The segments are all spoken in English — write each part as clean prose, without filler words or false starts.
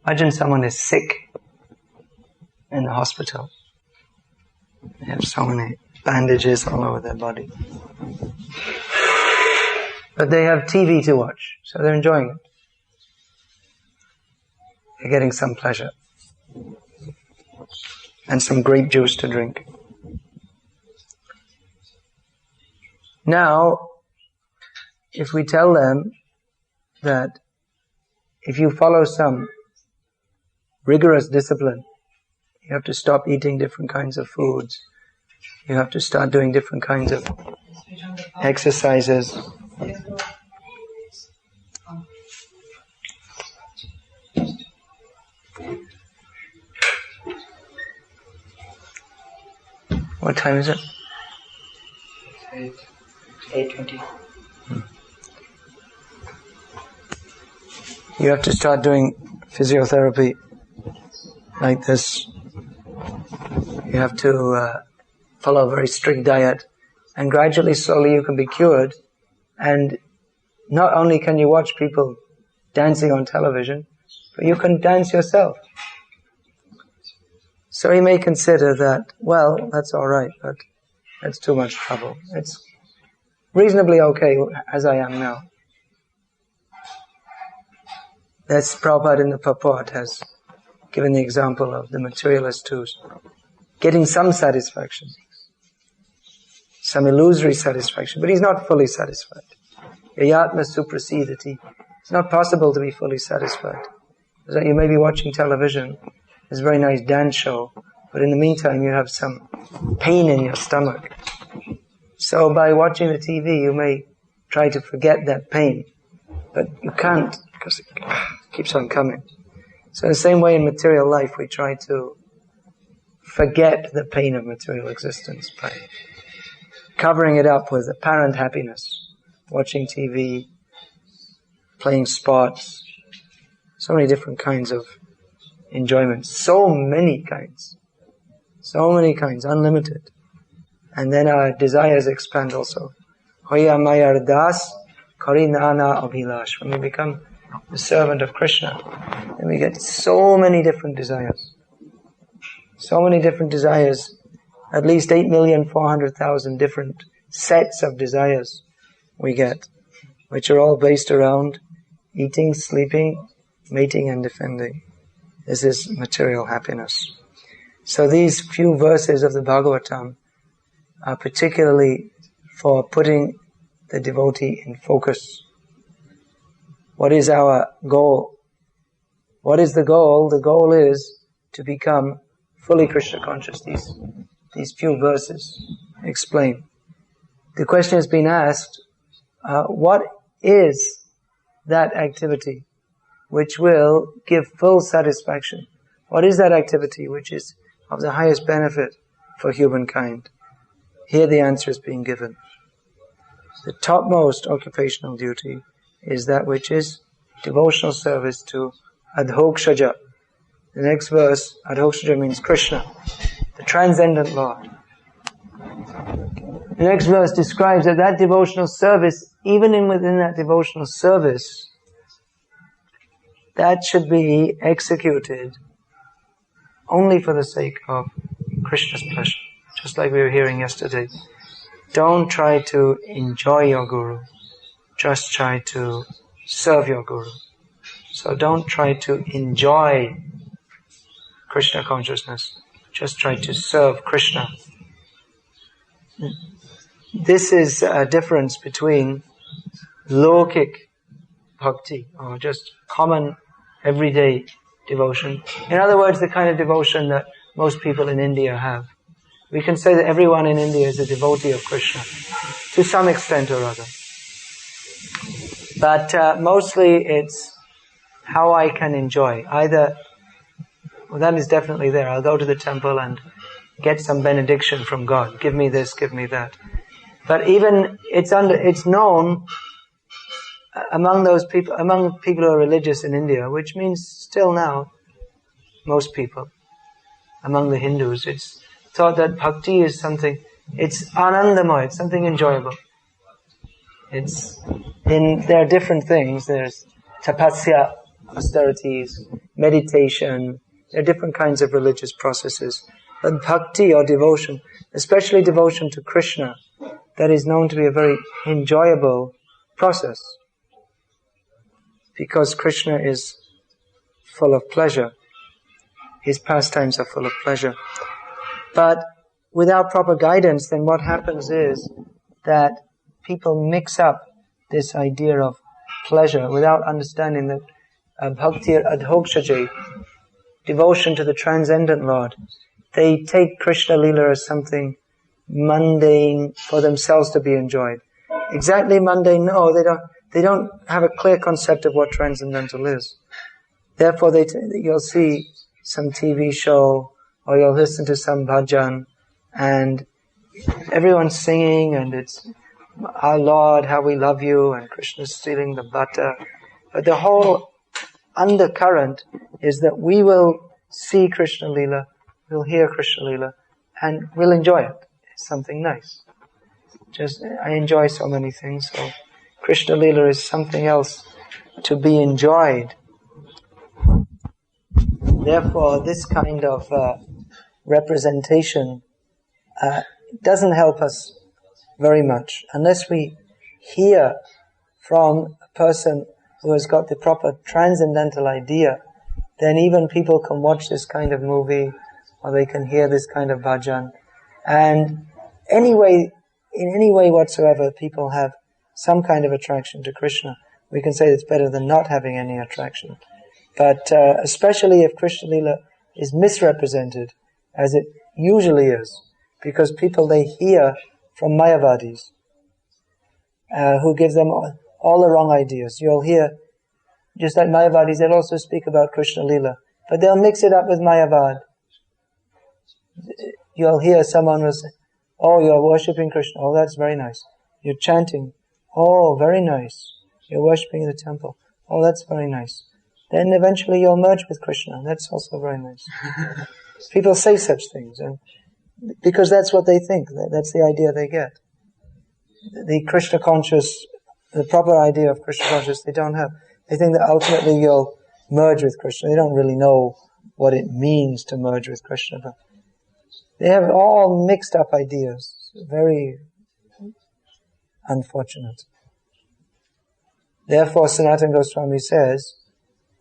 Imagine someone is sick in the hospital. They have so many bandages all over their body. But they have TV to watch, so they're enjoying it. They're getting some pleasure. And some grape juice to drink. Now, if we tell them that if you follow some rigorous discipline, you have to stop eating different kinds of foods, you have to start doing different kinds of exercises. What time is it? 8:20. You have to start doing physiotherapy like this. You have to follow a very strict diet, and gradually, slowly you can be cured. And not only can you watch people dancing on television, but you can dance yourself. So you may consider that, well, that's all right, but that's too much trouble. It's reasonably okay as I am now. That's Prabhupada in the purport has given the example of the materialist who's getting some satisfaction, some illusory satisfaction, but he's not fully satisfied. Yayatma suprasidati. It's not possible to be fully satisfied. So you may be watching television, there's a very nice dance show, but in the meantime you have some pain in your stomach. So by watching the TV you may try to forget that pain, but you can't because it keeps on coming. So in the same way in material life we try to forget the pain of material existence by covering it up with apparent happiness, watching TV, playing sports, so many different kinds of enjoyment, so many kinds, unlimited. And then our desires expand also. Hoya mayar das karinana abhilash. When we become the servant of Krishna, then we get so many different desires. So many different desires, at least 8,400,000 different sets of desires we get, which are all based around eating, sleeping, mating and defending. This is material happiness. So these few verses of the Bhagavatam are particularly for putting the devotee in focus. What is our goal? What is the goal? The goal is to become fully Krishna conscious. These few verses explain. The question has been asked, what is that activity which will give full satisfaction? What is that activity which is of the highest benefit for humankind? Here the answer is being given. The topmost occupational duty is that which is devotional service to Adhokshaja. The next verse, Adhokshaja means Krishna, the transcendent Lord. The next verse describes that devotional service, even within that devotional service, that should be executed only for the sake of Krishna's pleasure. Just like we were hearing yesterday. Don't try to enjoy your Guru. Just try to serve your Guru. So don't try to enjoy Krishna consciousness. Just try to serve Krishna. This is a difference between lokik bhakti, or just common everyday devotion. In other words, the kind of devotion that most people in India have. We can say that everyone in India is a devotee of Krishna, to some extent or other. But mostly it's how I can enjoy. Either, well, that is definitely there. I'll go to the temple and get some benediction from God. Give me this, give me that. But even it's known among those people, among people who are religious in India, which means still now, most people, among the Hindus, it's thought that bhakti is something, it's anandamaya, it's something enjoyable. There are different things. There's tapasya, austerities, meditation. There are different kinds of religious processes. But bhakti or devotion, especially devotion to Krishna, that is known to be a very enjoyable process. Because Krishna is full of pleasure. His pastimes are full of pleasure. But without proper guidance, then what happens is that people mix up this idea of pleasure without understanding that bhakti adhokshaji, devotion to the transcendent Lord, they take Krishna Lila as something mundane for themselves to be enjoyed. Exactly mundane? No, they don't have a clear concept of what transcendental is. Therefore, you'll see some TV show, or you'll listen to some bhajan, and everyone's singing, and it's, our Lord, how we love you, and Krishna's stealing the butter. But the whole undercurrent is that we will see Krishna Lila, we'll hear Krishna Lila, and we'll enjoy it. It's something nice. I enjoy so many things, so Krishna Lila is something else to be enjoyed. Therefore, this kind of representation doesn't help us very much. Unless we hear from a person who has got the proper transcendental idea, then even people can watch this kind of movie, or they can hear this kind of bhajan. And in any way whatsoever, people have some kind of attraction to Krishna. We can say it's better than not having any attraction. But especially if Krishna Lila is misrepresented, as it usually is, because people, they hear from Mayavadis, who give them all the wrong ideas. You'll hear, just like Mayavadis, they'll also speak about Krishna Lila, but they'll mix it up with Mayavad. You'll hear someone will say, oh, you're worshipping Krishna, oh, that's very nice. You're chanting, oh, very nice. You're worshipping in the temple, oh, that's very nice. Then eventually you'll merge with Krishna, that's also very nice. People say such things, and because that's what they think, that's the idea they get. The Krishna conscious, the proper idea of Krishna conscious, they don't have. They think that ultimately you'll merge with Krishna. They don't really know what it means to merge with Krishna, but they have all mixed up ideas. Very unfortunate. Therefore, Sanatana Goswami says,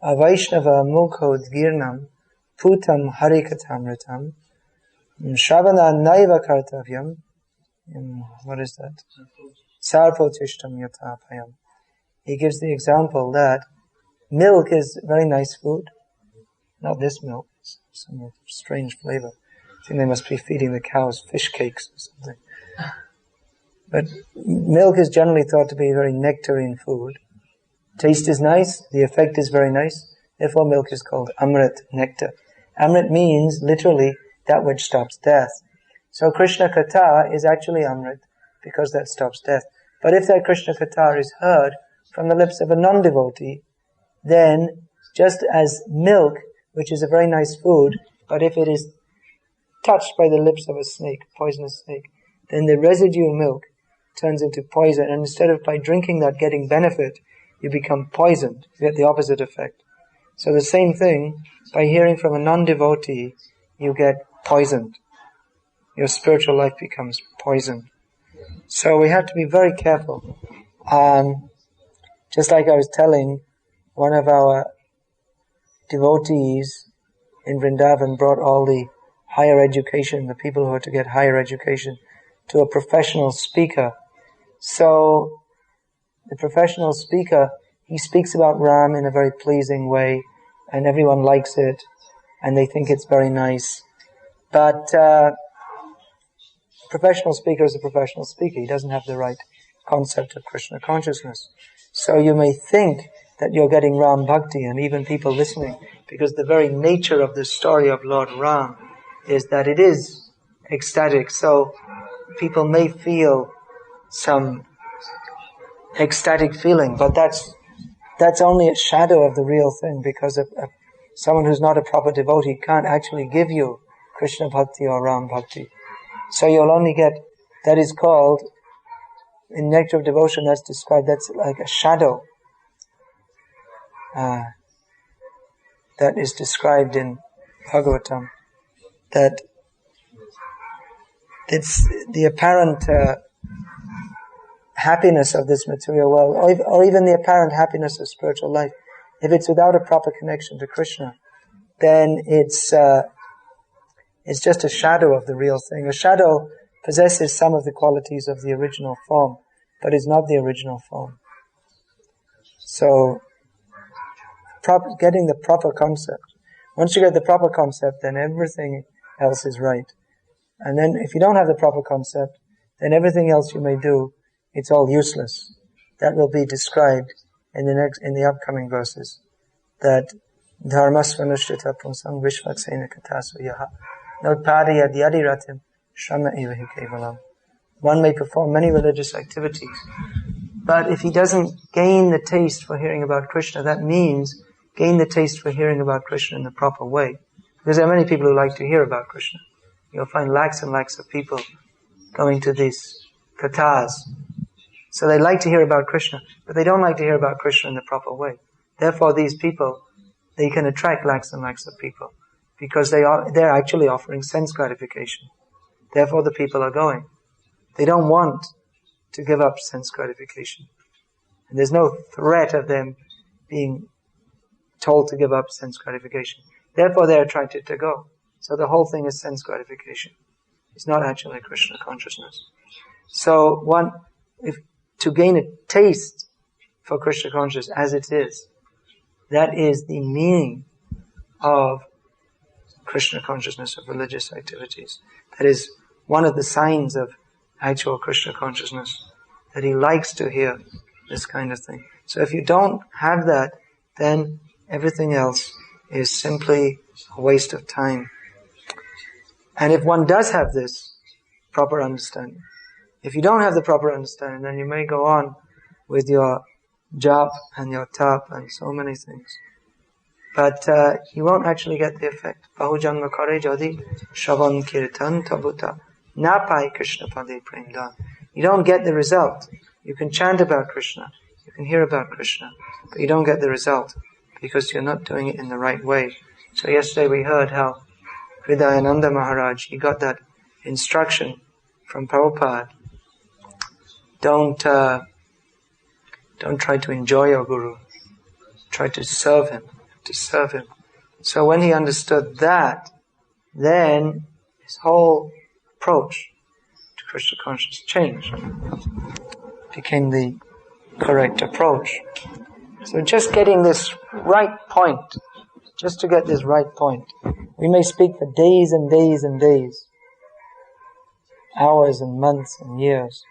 Avaishnava mukhodgirnam putam harikatamritam Shravana naiva kartavyam. What is that? Sarpotishtam yatapayam. He gives the example that milk is very nice food. Not this milk, it's some strange flavor. I think they must be feeding the cows fish cakes or something. But milk is generally thought to be a very nectarine food. Taste is nice, the effect is very nice. Therefore milk is called amrit, nectar. Amrit means literally that which stops death. So Krishna Katha is actually Amrit, because that stops death. But if that Krishna Katha is heard from the lips of a non-devotee, then just as milk, which is a very nice food, but if it is touched by the lips of a snake, poisonous snake, then the residue milk turns into poison, and instead of by drinking that getting benefit, you become poisoned. You get the opposite effect. So the same thing, by hearing from a non-devotee, you get poisoned. Your spiritual life becomes poisoned. So we have to be very careful. Just like I was telling, one of our devotees in Vrindavan brought all the higher education, the people who are to get higher education, to a professional speaker. So the professional speaker, he speaks about Ram in a very pleasing way, and everyone likes it, and they think it's very nice. But professional speaker is a professional speaker. He doesn't have the right concept of Krishna consciousness. So you may think that you're getting Ram Bhakti, and even people listening, because the very nature of the story of Lord Ram is that it is ecstatic. So people may feel some ecstatic feeling, but that's only a shadow of the real thing, because someone who's not a proper devotee can't actually give you Krishna Bhakti or Ram Bhakti. So you'll only get, that is called, in Nectar of Devotion, that's described, that's like a shadow. that is described in Bhagavatam, that it's the apparent happiness of this material world, or even the apparent happiness of spiritual life, if it's without a proper connection to Krishna, then it's just a shadow of the real thing. A shadow possesses some of the qualities of the original form, but is not the original form. So, getting the proper concept. Once you get the proper concept, then everything else is right. And then if you don't have the proper concept, then everything else you may do, it's all useless. That will be described in the upcoming verses. That dharmasvanushtita punsam vishvaksena katasu yaha notpadi adyadi ratim shama evahi kevalam. One may perform many religious activities, but if he doesn't gain the taste for hearing about Krishna, that means gain the taste for hearing about Krishna in the proper way. Because there are many people who like to hear about Krishna. You'll find lakhs and lakhs of people going to these kathas. So they like to hear about Krishna, but they don't like to hear about Krishna in the proper way. Therefore these people, they can attract lakhs and lakhs of people, because they're actually offering sense gratification. Therefore the people are going. They don't want to give up sense gratification. And there's no threat of them being told to give up sense gratification. Therefore they're attracted to go. So the whole thing is sense gratification. It's not actually Krishna consciousness. So to gain a taste for Krishna consciousness as it is, that is the meaning of Krishna consciousness, of religious activities. That is one of the signs of actual Krishna consciousness, that he likes to hear this kind of thing. So if you don't have that, then everything else is simply a waste of time. And if one does have this proper understanding, if you don't have the proper understanding, then you may go on with your jap and your tap and so many things. But you won't actually get the effect. Bahujanma kare jadi shavan kirtan tabuta na pai Krishna pade premdan. You don't get the result. You can chant about Krishna, you can hear about Krishna, but you don't get the result because you're not doing it in the right way. So yesterday we heard how Hridayananda Maharaj, he got that instruction from Prabhupada. Don't try to enjoy your Guru. Try to serve him. So when he understood that, then his whole approach to Krishna consciousness changed. Became the correct approach. So just getting this right point, just to get this right point. We may speak for days and days and days, hours and months and years.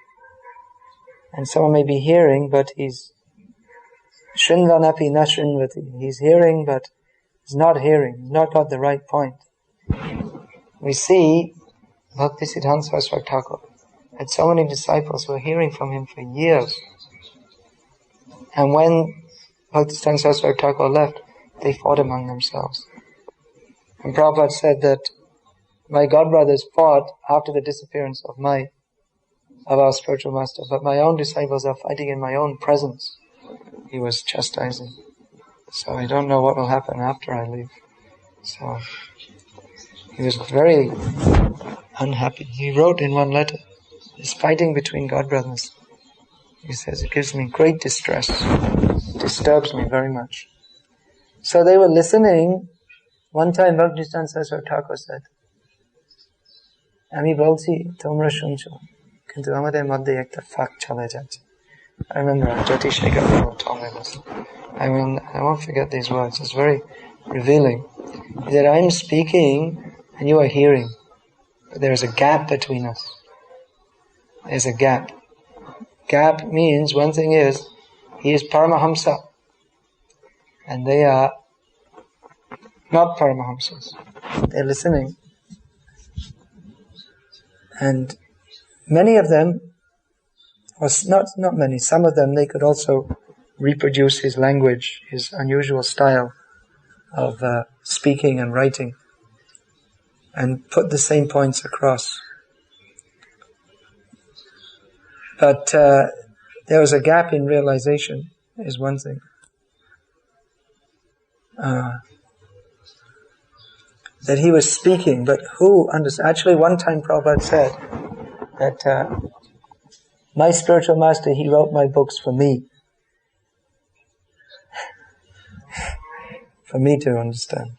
And someone may be hearing, but he's Shrinvanapi na Shrinvati. He's hearing, but he's not hearing. He's not got the right point. We see Bhakti Siddhanta Saraswati Thakur had so many disciples who were hearing from him for years. And when Bhakti Siddhanta Saraswati Thakur left, they fought among themselves. And Prabhupada said that my godbrothers fought after the disappearance of our spiritual master, but my own disciples are fighting in my own presence. He was chastising. So I don't know what will happen after I leave. So he was very unhappy. He wrote in one letter, this fighting between godbrothers. He says, it gives me great distress. It disturbs me very much. So they were listening. One time Bhakti-Siddhanta Saraswati Thakur said, Ami bolchi, tomra shuncho, kintu amader madhye ekta fak chale jache. I remember Jyoti Shekhar told me this. I won't forget these words. It's very revealing. He said, I'm speaking and you are hearing, but there is a gap between us. There's a gap. Gap means one thing is, he is Paramahamsa, and they are not Paramahamsas. They're listening. And many of them, or not many, some of them, they could also reproduce his language, his unusual style of speaking and writing, and put the same points across. But there was a gap in realization, is one thing. that he was speaking, but who understood? Actually, one time Prabhupada said that my spiritual master, he wrote my books for me. For me to understand.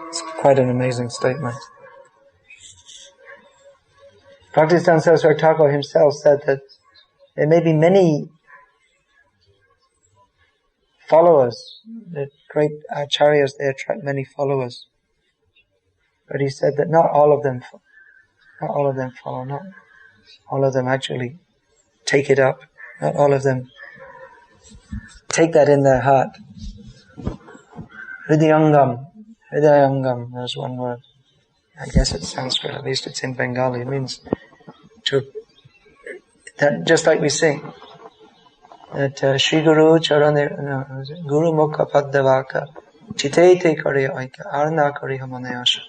It's quite an amazing statement. Bhaktisiddhanta Saraswati Thakur himself said that there may be many followers, the great acharyas, they attract many followers. But he said that not all of them follow, not all of them actually take it up, not all of them take that in their heart. Hridayangam, there's one word. I guess it's Sanskrit, at least it's in Bengali. It means that just like we sing, that Shri Guru Charane, Guru Mukha Paddavaka, Chitete Kariya Aika, Arna Kariya Manayasha.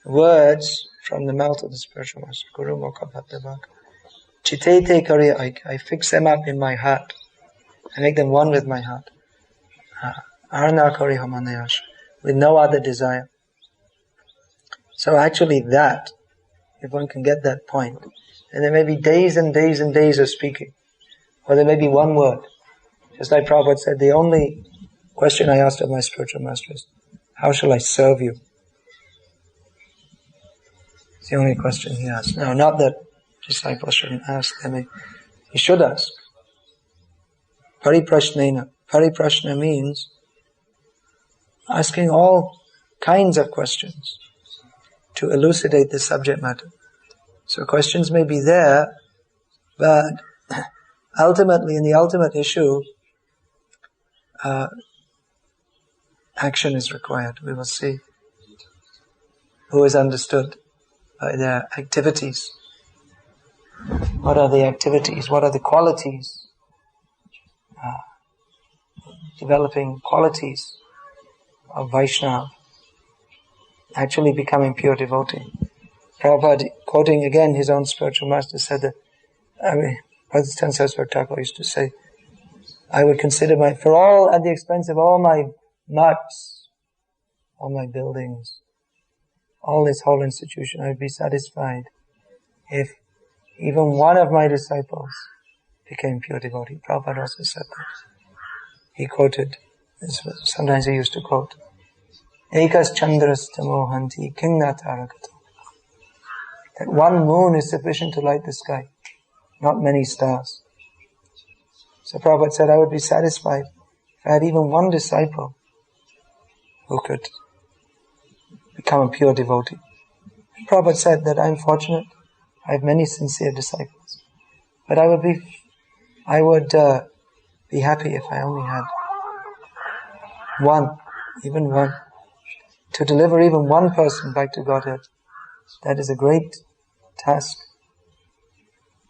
Words from the mouth of the spiritual master, Guru Mukha Paddavaka. Chitete Kariya Aika, I fix them up in my heart. I make them one with my heart. Arna Kariya Manayasha, with no other desire. So actually that, if one can get that point, and there may be days and days and days of speaking, or there may be one word. Just like Prabhupada said, the only question I asked of my spiritual master is, how shall I serve you? It's the only question he asked. Now, not that disciples shouldn't ask, he should ask. Pariprashnena. Pariprashna means asking all kinds of questions to elucidate the subject matter. So questions may be there, but ultimately, in the ultimate issue, action is required. We will see who is understood by their activities. What are the activities? What are the qualities? Developing qualities of Vaishnava, actually becoming pure devotee. Prabhupada, quoting again his own spiritual master, said that, Bhaktisiddhanta Saraswati Thakur used to say, I would consider at the expense of all my mats, all my buildings, all this whole institution, I would be satisfied if even one of my disciples became pure devotee. Prabhupada also said that. He quoted, sometimes he used to quote, Ekas chandras tamohanti kingnatharakato. That one moon is sufficient to light the sky, not many stars. So Prabhupada said, I would be satisfied if I had even one disciple who could become a pure devotee. And Prabhupada said that I'm fortunate, I have many sincere disciples. But I would be happy if I only had one, even one. To deliver even one person back to Godhead, that is a great task.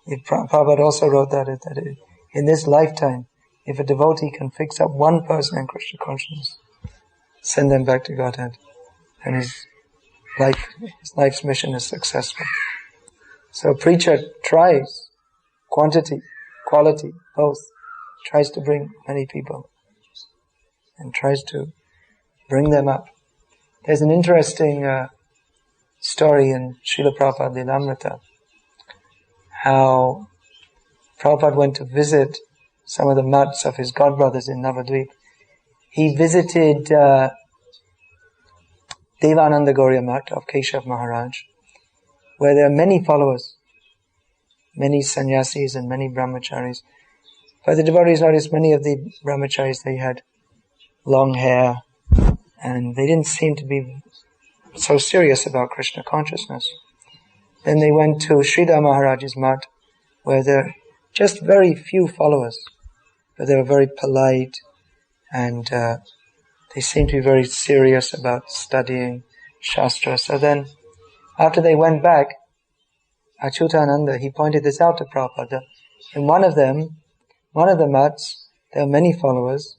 Prabhupada also wrote that in this lifetime, if a devotee can fix up one person in Krishna consciousness, send them back to Godhead, and his life's mission is successful. So a preacher tries, quantity, quality, both, tries to bring many people, and tries to bring them up. There's an interesting story in Srila Prabhupada Lilamrita, how Prabhupada went to visit some of the mats of his godbrothers in Navadvip. He visited Devananda Gauriya Mat of Keshav Maharaj, where there are many followers, many sannyasis and many brahmacharis. But the devotees noticed many of the brahmacharis, they had long hair, and they didn't seem to be so serious about Krishna consciousness. Then they went to Sridhar Maharaj's mat, where there are just very few followers, but they were very polite, and they seemed to be very serious about studying Shastra. So then, after they went back, Achyutananda, he pointed this out to Prabhupada. In one of the mats, there were many followers,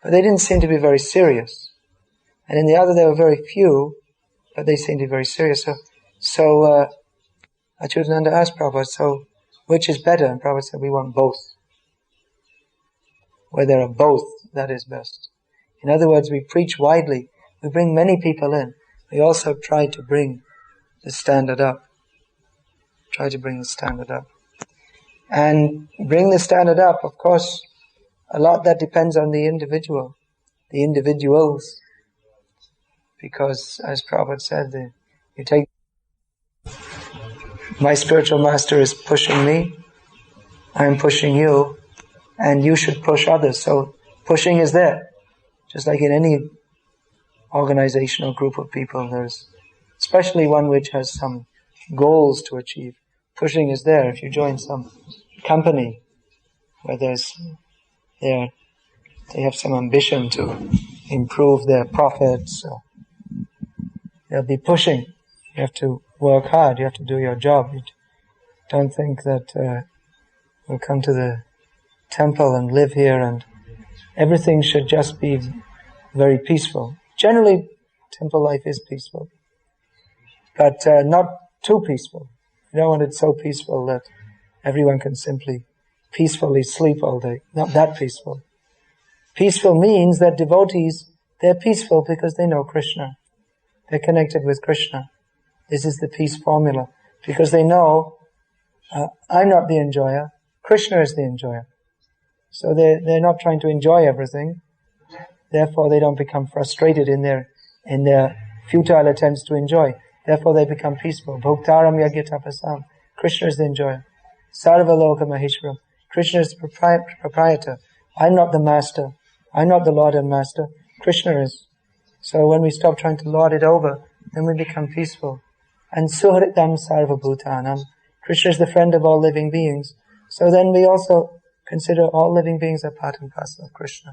but they didn't seem to be very serious. And in the other, there were very few, but they seemed to be very serious. So Achyutananda asked Prabhupada, so which is better? And Prabhupada said, we want both. Where there are both, that is best. In other words, we preach widely, we bring many people in. We also try to bring the standard up. Try to bring the standard up. And bring the standard up, of course, a lot that depends on the individual, the individuals. Because, as Prabhupada said, you take, my spiritual master is pushing me, I'm pushing you, and you should push others. So, pushing is there. Just like in any organizational group of people, there's especially one which has some goals to achieve. Pushing is there. If you join some company where they have some ambition to improve their profits, so they'll be pushing. You have to work hard. You have to do your job. You don't think that we'll come to the temple and live here and everything should just be very peaceful. Generally, temple life is peaceful, but not too peaceful. You don't want it so peaceful that everyone can simply peacefully sleep all day. Not that peaceful. Peaceful means that devotees, they're peaceful because they know Krishna. They're connected with Krishna. This is the peace formula. Because they know, I'm not the enjoyer, Krishna is the enjoyer. So they're not trying to enjoy everything. Therefore they don't become frustrated in their futile attempts to enjoy. Therefore they become peaceful. Bhoktaram yagitapasam. Krishna is the enjoyer. Sarvaloka maheshwaram. Krishna is the proprietor. I'm not the master. I'm not the Lord and Master. Krishna is. So when we stop trying to lord it over, then we become peaceful. And suhritam sarvabhutanam. Krishna is the friend of all living beings. So then we also consider all living beings are part and parcel of Krishna.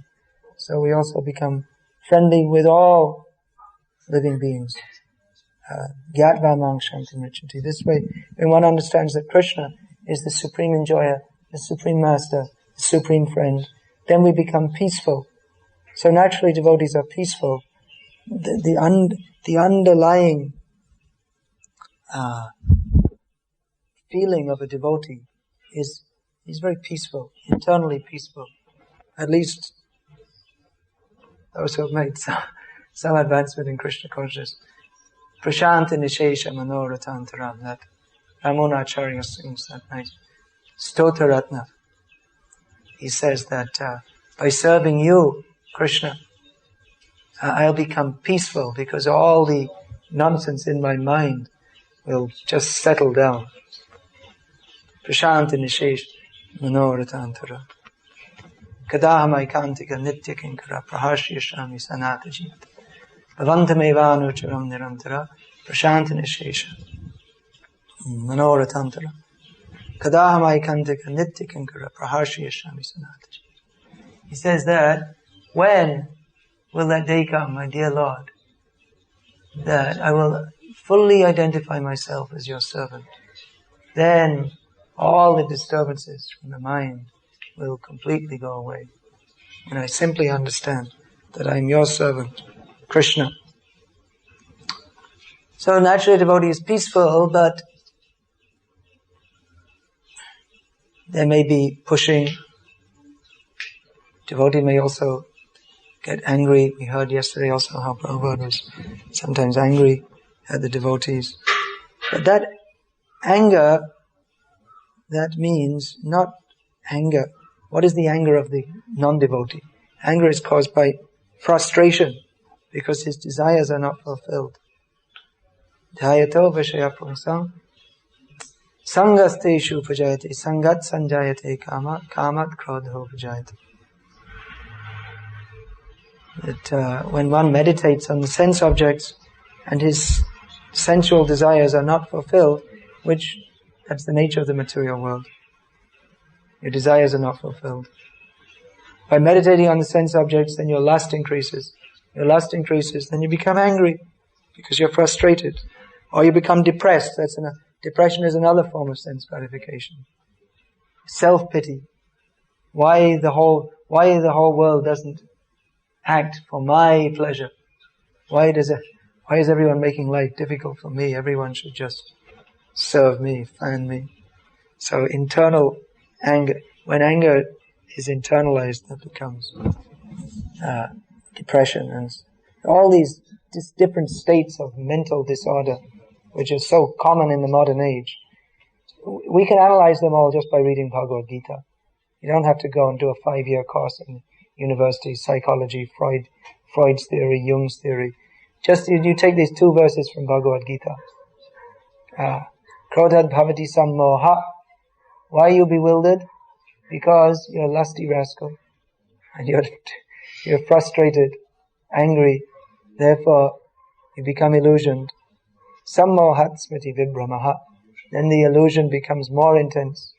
So we also become friendly with all living beings. Gyatva mang shantim richati. This way, when one understands that Krishna is the supreme enjoyer, the supreme master, the supreme friend, then we become peaceful. So naturally devotees are peaceful. The underlying feeling of a devotee is very peaceful, internally peaceful. At least those who have made some advancement in Krishna consciousness. Prashanta Nishesha Manoratantara, that Ramonacharya sings that nice Stotaratna. He says that by serving you, Krishna, I'll become peaceful because all the nonsense in my mind will just settle down. Prashanta Nishesh Manoratantara. Kadaham Aikantika Nitya Kinkara Praharshya Shami Sanata Jivata. Bhavantamevanu Charam Nirantara Prashanta Nishesha Manoratantara. Kadaham Aikantika Nitya Kinkara Praharshya Shami Sanata Jivata. He says that, when will that day come, my dear Lord, that I will fully identify myself as your servant? Then all the disturbances from the mind will completely go away. And I simply understand that I am your servant, Krishna. So naturally, devotee is peaceful, but there may be pushing. Devotee may also get angry. We heard yesterday also how Prabhupada was sometimes angry at the devotees. But that anger, that means not anger. What is the anger of the non-devotee? Anger is caused by frustration because his desires are not fulfilled. Dhayato vishayapungsam sangasteshu pujayate sangat sanjayate kamat krodho pujayate. That when one meditates on the sense objects and his sensual desires are not fulfilled, which that's the nature of the material world. Your desires are not fulfilled. By meditating on the sense objects, then your lust increases. Your lust increases, then you become angry because you're frustrated. Or you become depressed. Depression is another form of sense gratification. Self-pity. Why the whole world doesn't act for my pleasure? Why is everyone making life difficult for me? Everyone should just serve me, fan me. So internal anger, when anger is internalized, that becomes depression, and All these different states of mental disorder, which is so common in the modern age, we can analyze them all just by reading Bhagavad-gita. You don't have to go and do a 5-year course in university, psychology, Freud's theory, Jung's theory. Just you take these 2 verses from Bhagavad-gita. Krodhat bhavati sammoha. Why are you bewildered? Because you're a lusty rascal. And you're frustrated, angry. Therefore, you become illusioned. Sammohat smriti vibhramaha. Then the illusion becomes more intense.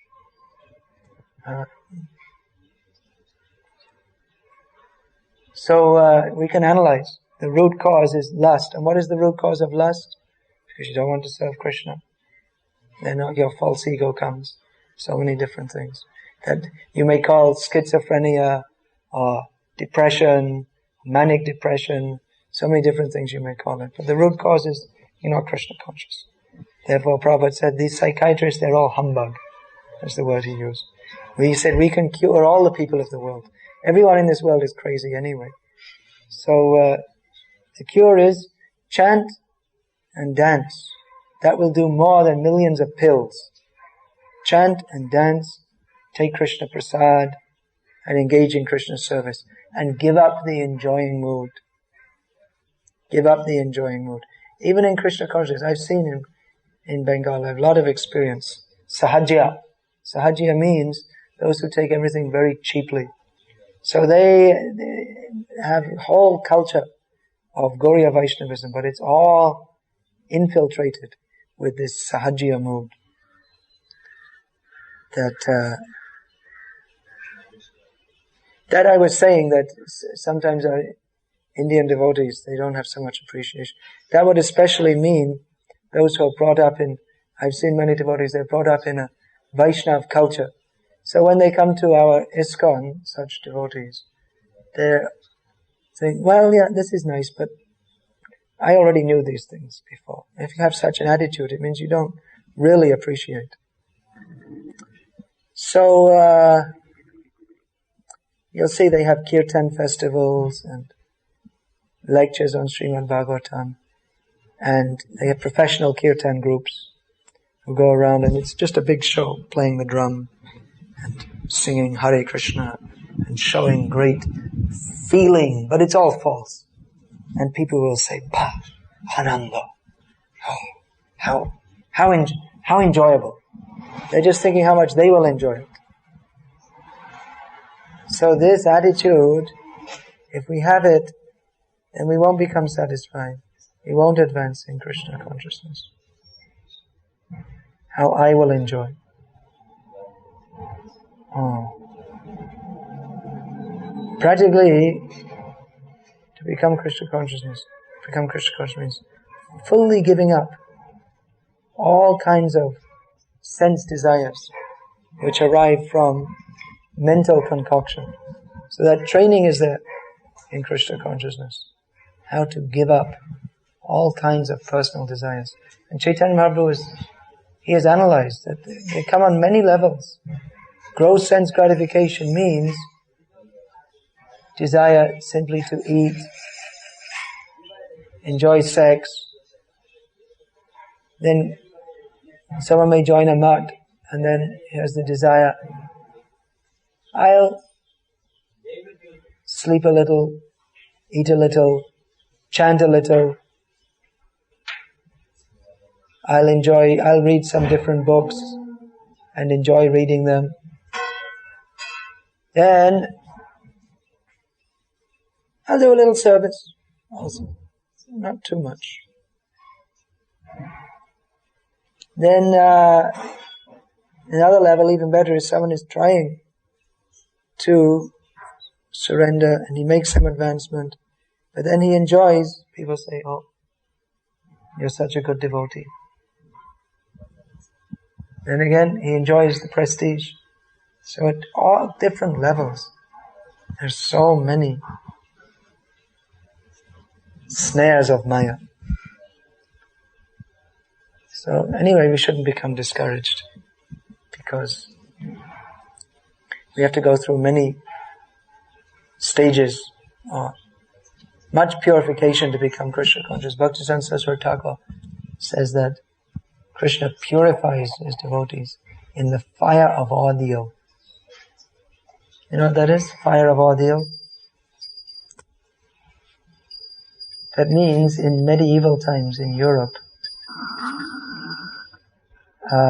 So we can analyze. The root cause is lust. And what is the root cause of lust? Because you don't want to serve Krishna. Then your false ego comes. So many different things that you may call schizophrenia or depression, manic depression, so many different things you may call it. But the root cause is you're not Krishna conscious. Therefore Prabhupada said, these psychiatrists, they're all humbug. That's the word he used. He said, we can cure all the people of the world. Everyone in this world is crazy anyway. So the cure is chant and dance. That will do more than millions of pills. Chant and dance, take Krishna prasad, and engage in Krishna service. And give up the enjoying mood. Give up the enjoying mood. Even in Krishna consciousness, I've seen in Bengal, I have a lot of experience. Sahajya. Sahajya means those who take everything very cheaply. So they have a whole culture of Gauriya Vaishnavism, but it's all infiltrated with this Sahajya mood. That I was saying that sometimes our Indian devotees, they don't have so much appreciation. That would especially mean those who are brought up in, I've seen many devotees, they're brought up in a Vaishnav culture. So when they come to our ISKCON, such devotees, they're saying, well, yeah, this is nice, but I already knew these things before. If you have such an attitude, it means you don't really appreciate. So, you'll see they have kirtan festivals and lectures on Srimad Bhagavatam. And they have professional kirtan groups who go around, and it's just a big show, playing the drum and singing Hare Krishna and showing great feeling, but it's all false. And people will say, "Bah, Ananda, oh, how enjoyable." They're just thinking how much they will enjoy it. So this attitude, if we have it, then we won't become satisfied. We won't advance in Krishna consciousness. How I will enjoy. Practically, to become Krishna consciousness means fully giving up all kinds of sense desires which arrive from mental concoction. So that training is there in Krishna consciousness. How to give up all kinds of personal desires. And Chaitanya Mahaprabhu he has analyzed that they come on many levels. Gross sense gratification means desire simply to eat, enjoy sex. Then someone may join a mutt, and then he has the desire, I'll sleep a little, eat a little, chant a little. I'll read some different books and enjoy reading them. Then I'll do a little service also, not too much. Then another level, even better, is someone is trying to surrender and he makes some advancement, but then he enjoys. People say, "Oh, you're such a good devotee." Then again, he enjoys the prestige. So at all different levels, there's so many snares of Maya. So anyway, we shouldn't become discouraged, because we have to go through many stages much purification to become Krishna conscious. Bhaktisiddhanta Saraswati Thakur says that Krishna purifies his devotees in the fire of ordeal. You know what that is? Fire of ordeal? That means in medieval times in Europe,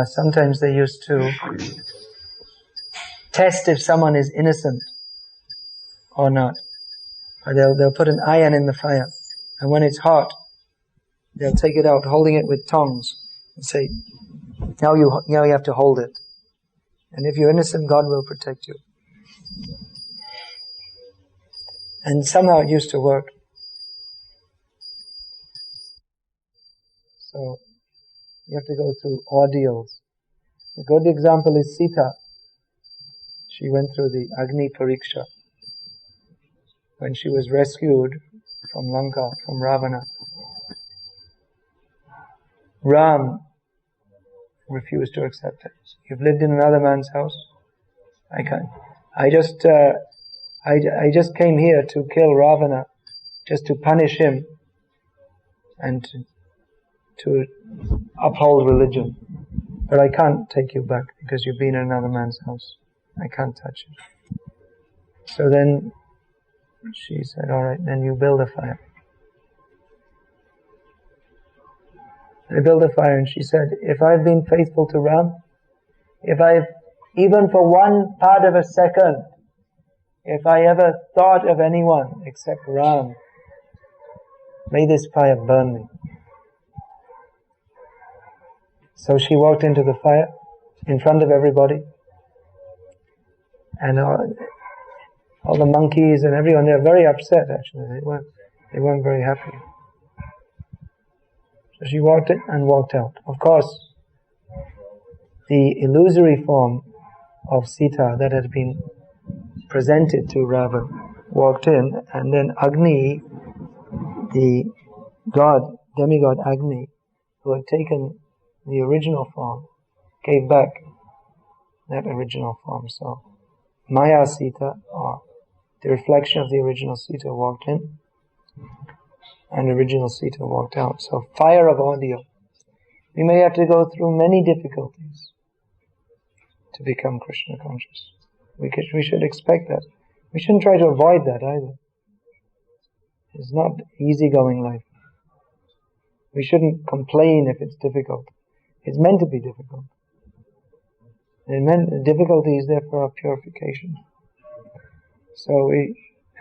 sometimes they used to test if someone is innocent or not. Or they'll put an iron in the fire, and when it's hot, they'll take it out, holding it with tongs, and say, now you have to hold it. And if you're innocent, God will protect you. And somehow it used to work. So you have to go through ordeals. A good example is Sita. She went through the Agni Pariksha when she was rescued from Lanka, from Ravana. Ram refused to accept it. You've lived in another man's house? I can't. I just came here to kill Ravana, just to punish him and to uphold religion. But I can't take you back because you've been in another man's house. I can't touch you. So then she said, all right, then you build a fire. They built a fire, and she said, if I've been faithful to Ram, if I've, even for one part of a second, if I ever thought of anyone except Ram, may this fire burn me. So she walked into the fire in front of everybody, and all the monkeys and everyone, they were very upset actually. They weren't very happy. So she walked in and walked out. Of course, the illusory form of Sita that had been presented to Ravan walked in, and then Agni, the god, demigod Agni, who had taken the original form, gave back that original form. So Maya Sita, or the reflection of the original Sita, walked in, and original Sita walked out. So fire of ordeal. We may have to go through many difficulties to become Krishna conscious. We should expect that. We shouldn't try to avoid that either. It's not easygoing life. We shouldn't complain if it's difficult. It's meant to be difficult. Difficulty is there for our purification. So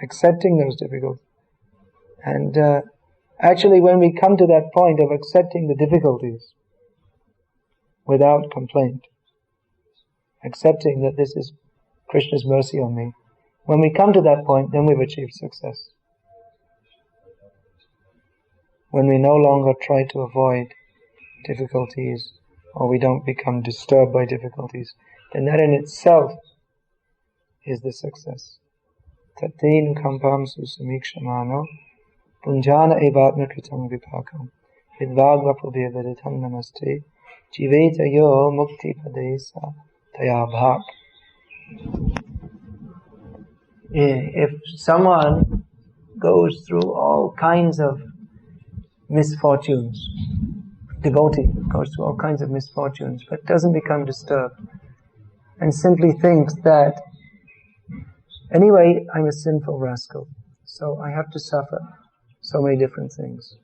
accepting those difficulties. And actually when we come to that point of accepting the difficulties without complaint, accepting that this is Krishna's mercy on me, when we come to that point, then we've achieved success. When we no longer try to avoid difficulties, or we don't become disturbed by difficulties, then that in itself is the success. Tatin kampam susamikshamano punjana evatma kritam vipakam vidvagva prabhyavaditam namaste jiveta yo mukti padesa tayabhak. If someone goes through all kinds of misfortunes, devotee goes through all kinds of misfortunes, but doesn't become disturbed, and simply thinks that, anyway, I'm a sinful rascal, so I have to suffer so many different things.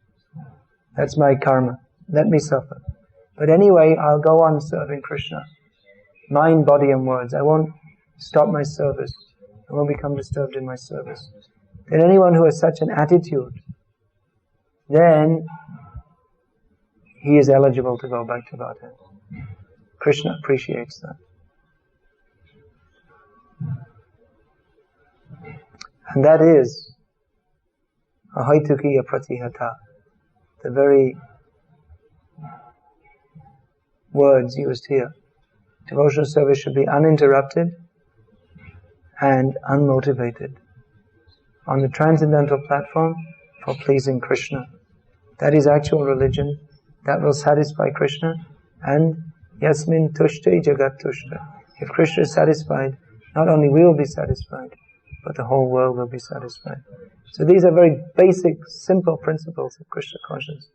That's my karma. Let me suffer. But anyway, I'll go on serving Krishna. Mind, body and words. I won't stop my service. I won't become disturbed in my service. Then anyone who has such an attitude, then he is eligible to go back to Godhead. Krishna appreciates that. And that is ahaitukiya pratihata, the very words used here. Devotional service should be uninterrupted and unmotivated on the transcendental platform for pleasing Krishna. That is actual religion. That will satisfy Krishna. And yasmin tushte jagat tushta. If Krishna is satisfied, not only we will be satisfied, but the whole world will be satisfied. So these are very basic, simple principles of Krishna consciousness.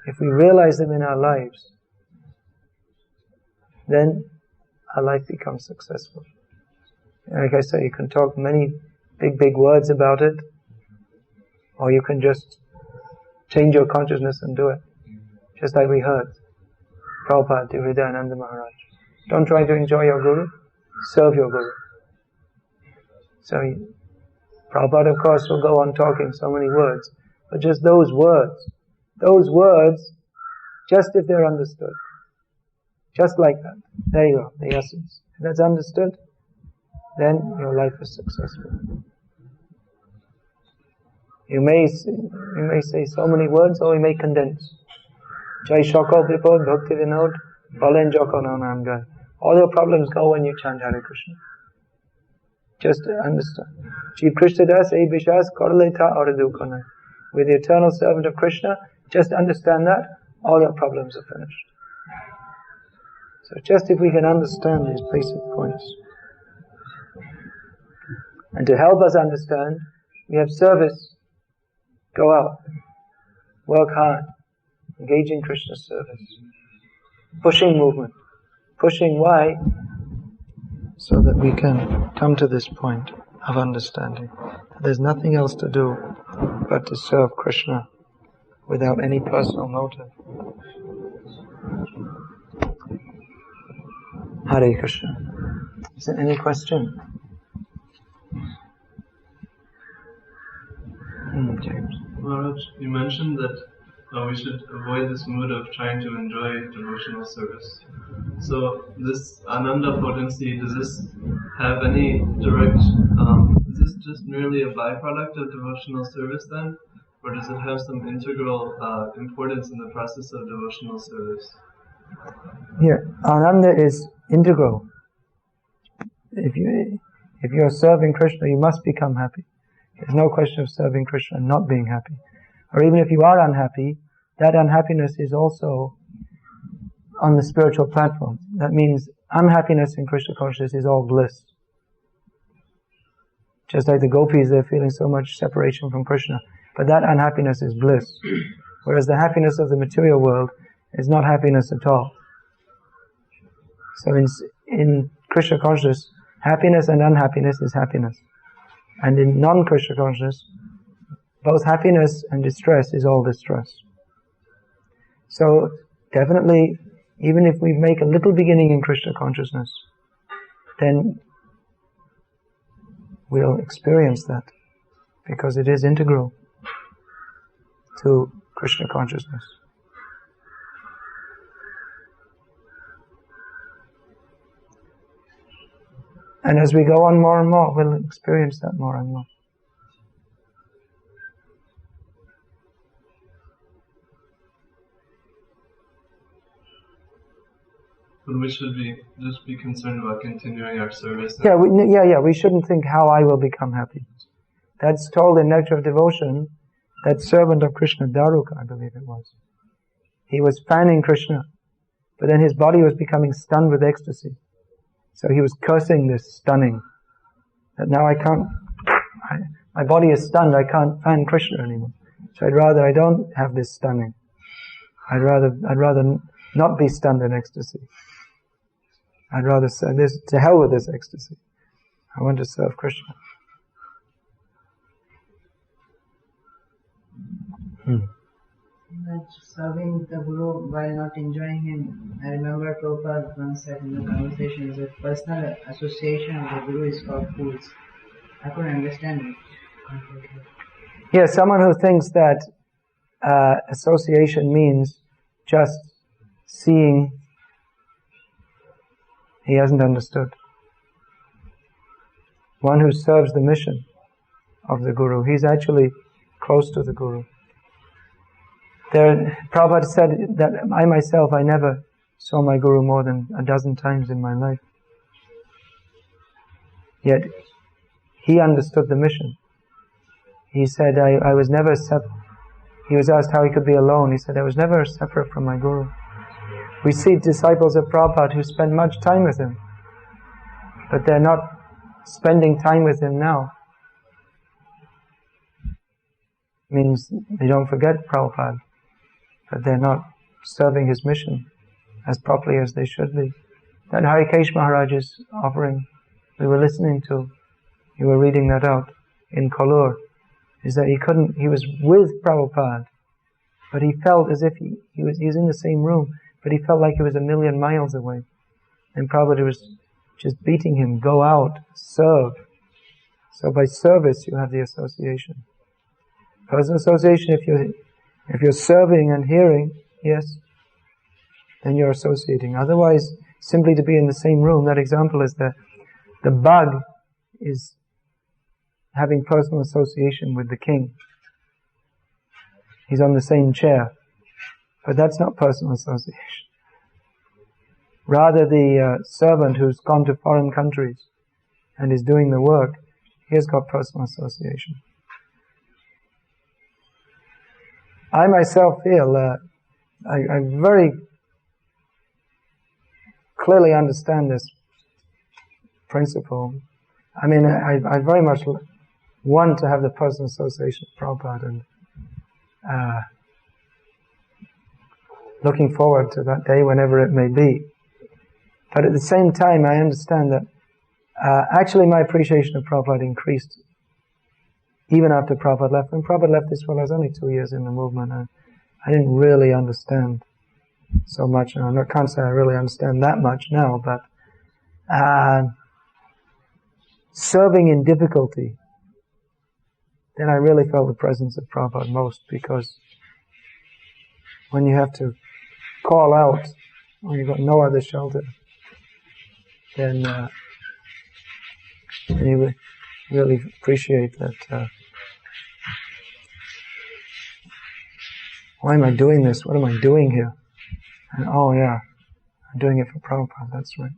If we realize them in our lives, then our life becomes successful. Like I said, you can talk many big words about it, or you can just change your consciousness and do it. Just like we heard Prabhupada do Hridayananda Maharaj. Don't try to enjoy your Guru, serve your Guru. So Prabhupada, of course, will go on talking so many words, but just those words, just if they're understood, just like that, there you go, the essence. If that's understood, then your life is successful. You may say so many words, or you may condense. Jai Shakal Vipod Bhakti Vinod Balen Jokal Nananga. All your problems go when you chant Hare Krishna. Just understand. Jeev Krishna Das E Bishas Koraleta Aradukana. With the eternal servant of Krishna, just understand that, all your problems are finished. So just if we can understand these basic points. And to help us understand, we have service. Go out, work hard, engage in Krishna service. Pushing movement. Pushing why? So that we can come to this point of understanding. There's nothing else to do but to serve Krishna without any personal motive. Hare Krishna. Is there any question? James. Maharaj, you mentioned that we should avoid this mood of trying to enjoy devotional service. So this Ananda potency, does this have any direct, is this just merely a byproduct of devotional service then? Or does it have some integral importance in the process of devotional service? Yeah, Ananda is integral. If you're serving Krishna, you must become happy. There's no question of serving Krishna and not being happy. Or even if you are unhappy, that unhappiness is also on the spiritual platform. That means unhappiness in Krishna consciousness is all bliss. Just like the gopis, they're feeling so much separation from Krishna. But that unhappiness is bliss. Whereas the happiness of the material world is not happiness at all. So in Krishna consciousness, happiness and unhappiness is happiness. And in non-Krishna consciousness, both happiness and distress is all distress. So definitely, even if we make a little beginning in Krishna consciousness, then we'll experience that, because it is integral to Krishna consciousness. And as we go on more and more, we'll experience that more and more. But we should just be concerned about continuing our service. We shouldn't think how I will become happy. That's told in Nectar of Devotion, that servant of Krishna, Daruka, I believe it was. He was fanning Krishna, but then his body was becoming stunned with ecstasy. So he was cursing this stunning. That now my body is stunned, I can't fan Krishna anymore. So I don't have this stunning. I'd rather not be stunned in ecstasy. I'd rather say this, to hell with this ecstasy. I want to serve Krishna. Like serving the Guru while not enjoying him. I remember Prabhupada once said in the conversation that personal association of the Guru is for fools. I couldn't understand it completely. Yeah, someone who thinks that association means just seeing, he hasn't understood. One who serves the mission of the Guru, he's actually close to the Guru. Prabhupada said that I never saw my Guru more than a dozen times in my life. Yet, he understood the mission. He said, I was never separate. He was asked how he could be alone. He said, I was never separate from my Guru. We see disciples of Prabhupada who spend much time with him, but they're not spending time with him now. means they don't forget Prabhupada, but they're not serving his mission as properly as they should be. That Harikesh Maharaj's offering we were listening to, you were reading that out in Kollur, is that he was with Prabhupada, but he felt as if he was in the same room, but he felt like he was 1,000,000 miles away. And Prabhupada was just beating him, go out, serve. So by service you have the association. Personal association, if you're serving and hearing, yes, then you're associating. Otherwise, simply to be in the same room, that example is the bug is having personal association with the king. He's on the same chair, but that's not personal association. Rather, the servant who's gone to foreign countries and is doing the work, he has got personal association. I myself feel I very clearly understand this principle. I mean, I very much want to have the personal association with Prabhupada, and looking forward to that day whenever it may be. But at the same time, I understand that actually my appreciation of Prabhupada increased even after Prabhupada left. When Prabhupada left this world, I was only 2 years in the movement, and I didn't really understand so much. And I can't say I really understand that much now, but serving in difficulty, then I really felt the presence of Prabhupada most, because when you have to call out, when you've got no other shelter, then you really appreciate that. Why am I doing this? What am I doing here? And oh yeah, I'm doing it for Prabhupada, that's right.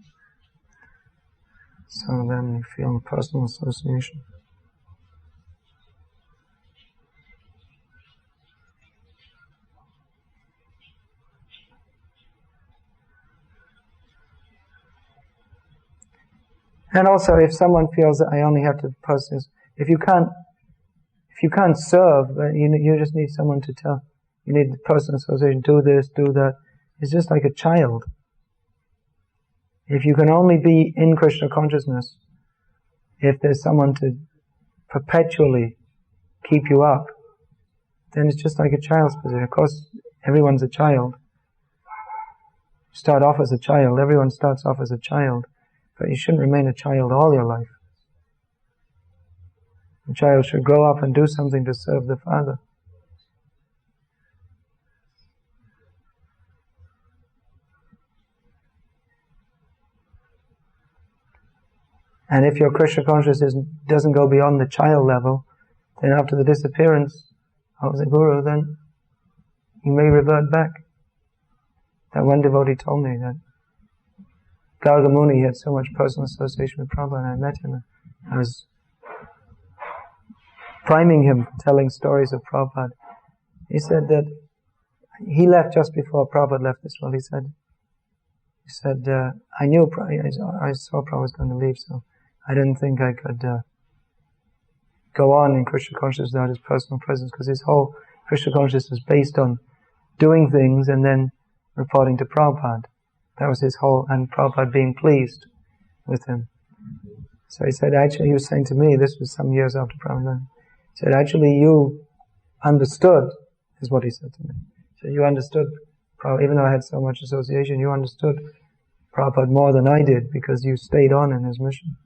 So then you feel a personal association. And also, if someone feels that I only have to personally, if you can't serve, you just need someone to tell. You need the personal association. Do this, do that. It's just like a child. If you can only be in Krishna consciousness, if there's someone to perpetually keep you up, then it's just like a child's position. Of course, everyone's a child. You start off as a child. Everyone starts off as a child. But you shouldn't remain a child all your life. A child should grow up and do something to serve the Father. And if your Krishna consciousness doesn't go beyond the child level, then after the disappearance of the Guru, then you may revert back. That one devotee told me that Garga Muni had so much personal association with Prabhupada, and I met him. I was priming him, telling stories of Prabhupada. He said that he left just before Prabhupada left this world. He said, I knew, I saw Prabhupada was going to leave, so I didn't think I could go on in Krishna consciousness without his personal presence, because his whole Krishna consciousness was based on doing things and then reporting to Prabhupada. That was his whole, and Prabhupada being pleased with him. So he said, actually, he was saying to me, this was some years after Prabhupada, he said, actually, you understood, is what he said to me. So you understood, even though I had so much association, you understood Prabhupada more than I did, because you stayed on in his mission.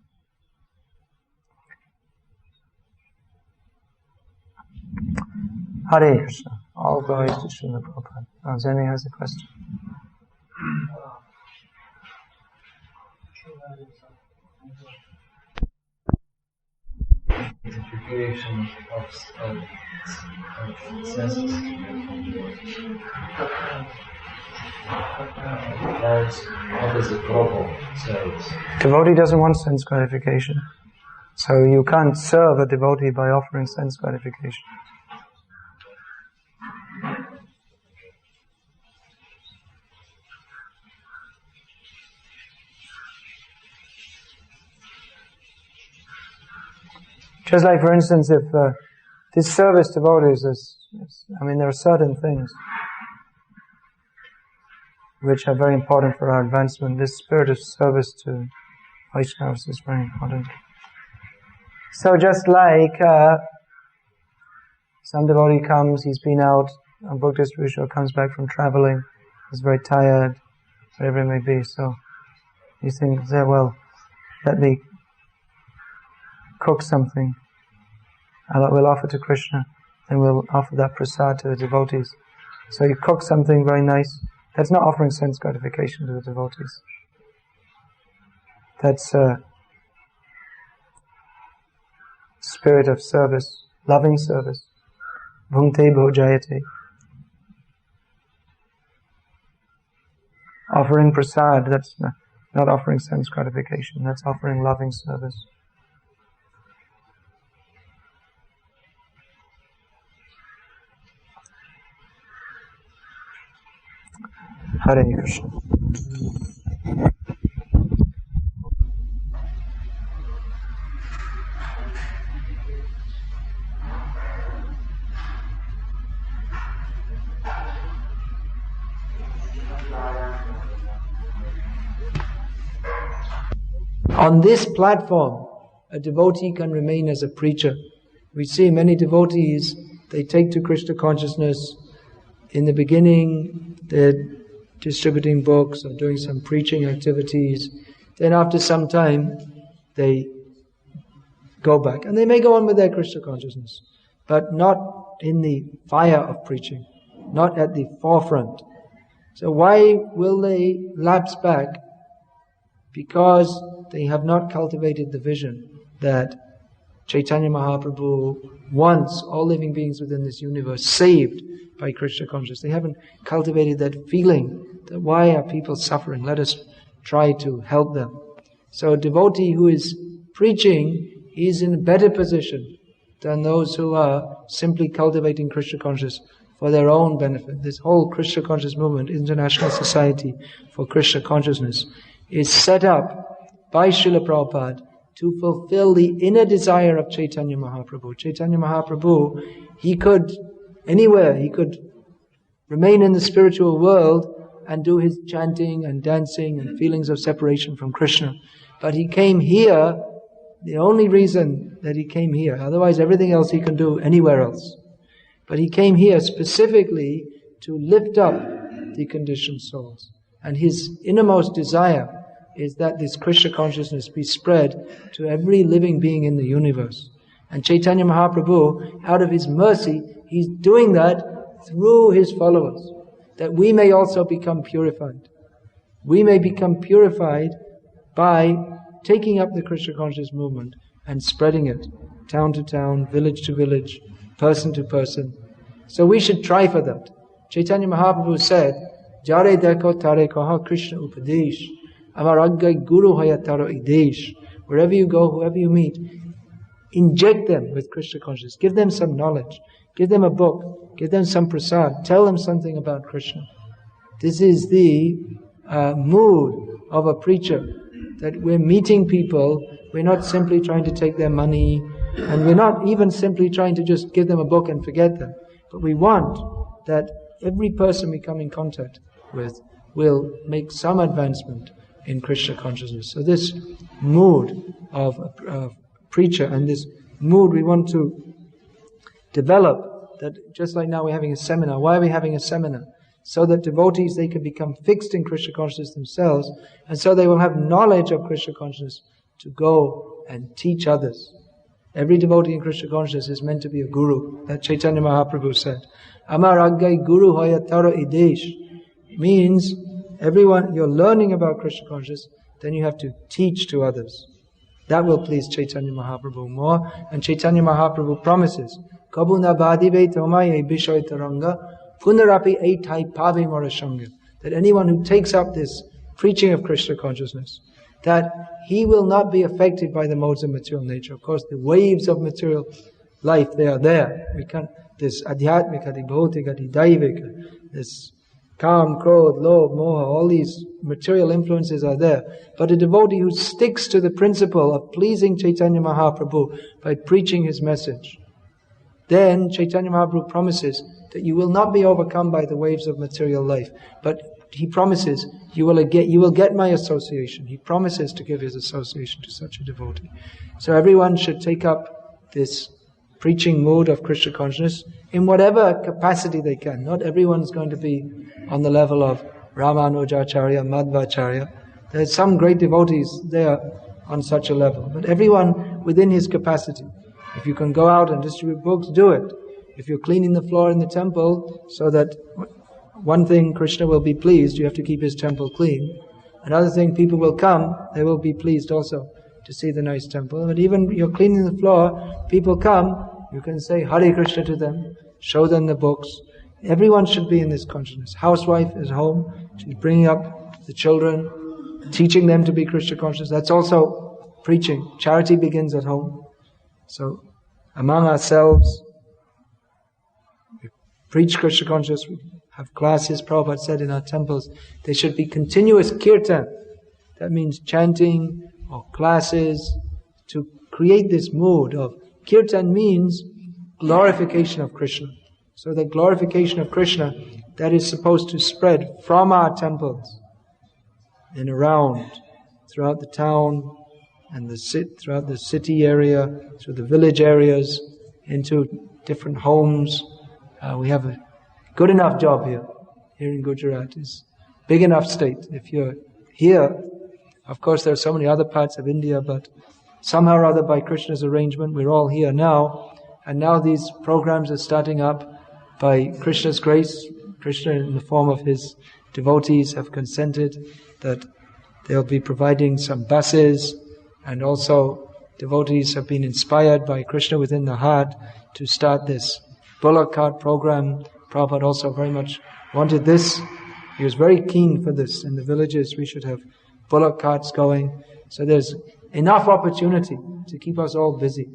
Hare Krishna. All glories to Srila Prabhupada. Zeni has a question. Identification of senses. What is the proper service? Devotee doesn't want sense gratification. So you can't serve a devotee by offering sense gratification. Just like, for instance, if This service to devotees there are certain things which are very important for our advancement. This spirit of service to Vaishnavas is very important. So just like some devotee comes, he's been out on book distribution, or comes back from traveling, is very tired, whatever it may be. So you think, well, let me cook something, and we'll offer to Krishna, and we'll offer that prasad to the devotees. So you cook something very nice. That's not offering sense gratification to the devotees. That's spirit of service, loving service. Bhunte bhojayate. Offering prasad, that's not offering sense gratification, that's offering loving service. Hare Krishna. On this platform, a devotee can remain as a preacher. We see many devotees, they take to Krishna consciousness. In the beginning, they're distributing books or doing some preaching activities. Then after some time, they go back. And they may go on with their Krishna consciousness, but not in the fire of preaching, not at the forefront. So why will they lapse back? Because they have not cultivated the vision that Chaitanya Mahaprabhu wants all living beings within this universe saved by Krishna consciousness. They haven't cultivated that feeling that why are people suffering? Let us try to help them. So a devotee who is preaching is in a better position than those who are simply cultivating Krishna consciousness for their own benefit. This whole Krishna conscious movement, International Society for Krishna Consciousness, is set up by Srila Prabhupada to fulfill the inner desire of Chaitanya Mahaprabhu. Chaitanya Mahaprabhu, he could remain in the spiritual world and do his chanting and dancing and feelings of separation from Krishna. But he came here, the only reason that he came here, otherwise everything else he can do anywhere else. But he came here specifically to lift up the conditioned souls. And his innermost desire is that this Krishna consciousness be spread to every living being in the universe. And Chaitanya Mahaprabhu, out of his mercy, he's doing that through his followers, that we may also become purified. We may become purified by taking up the Krishna conscious movement and spreading it town to town, village to village, person to person. So we should try for that. Chaitanya Mahaprabhu said, Jare dekho tare kaha Krishna upadesh, amar aggai guru hoya taro idesh. Wherever you go, whoever you meet, inject them with Krishna consciousness. Give them some knowledge. Give them a book. Give them some prasad. Tell them something about Krishna. This is the mood of a preacher, that we're meeting people. We're not simply trying to take their money, and we're not even simply trying to just give them a book and forget them. But we want that every person we come in contact with will make some advancement in Krishna consciousness. So this mood of a preacher, and this mood we want to develop, that just like now we're having a seminar. Why are we having a seminar? So that devotees, they can become fixed in Krishna consciousness themselves, and so they will have knowledge of Krishna consciousness to go and teach others. Every devotee in Krishna consciousness is meant to be a guru. That Chaitanya Mahaprabhu said. Amar aggai guru hoya taro idesh. Means everyone, you're learning about Krishna consciousness, then you have to teach to others. That will please Chaitanya Mahaprabhu more. And Chaitanya Mahaprabhu promises, Kabuna badive tomaye bishoy taranga, punarapi eitai pavi morashanga. That anyone who takes up this preaching of Krishna consciousness, that he will not be affected by the modes of material nature. Of course, the waves of material life, they are there. We can't, this adhyatmika, the bhautika, the daivika, this Kam, Krodh, Lobh, Moha, all these material influences are there. But a devotee who sticks to the principle of pleasing Chaitanya Mahaprabhu by preaching his message, then Chaitanya Mahaprabhu promises that you will not be overcome by the waves of material life, but he promises you will get my association. He promises to give his association to such a devotee. So everyone should take up this preaching mode of Krishna consciousness in whatever capacity they can. Not everyone's going to be on the level of Ramanujacharya, Madhvacharya. There's some great devotees there on such a level, but everyone within his capacity. If you can go out and distribute books, do it. If you're cleaning the floor in the temple, so that one thing, Krishna will be pleased, you have to keep his temple clean. Another thing, people will come, they will be pleased also to see the nice temple. But even you're cleaning the floor, people come, you can say Hare Krishna to them, show them the books. Everyone should be in this consciousness. Housewife is home, she's bringing up the children, teaching them to be Krishna conscious. That's also preaching. Charity begins at home. So, among ourselves, we preach Krishna consciousness, we have classes. Prabhupada said in our temples, there should be continuous kirtan. That means chanting or classes to create this mood of kirtan means glorification of Krishna. So the glorification of Krishna, that is supposed to spread from our temples and around, throughout the town and throughout the city area, through the village areas, into different homes. We have a good enough job here in Gujarat. It's big enough state. If you're here, of course there are so many other parts of India, but somehow or other by Krishna's arrangement, we're all here now. And now these programs are starting up by Krishna's grace. Krishna, in the form of his devotees, have consented that they'll be providing some buses, and also devotees have been inspired by Krishna within the heart to start this bullock cart program. Prabhupada also very much wanted this. He was very keen for this. In the villages we should have bullock carts going. So there's enough opportunity to keep us all busy.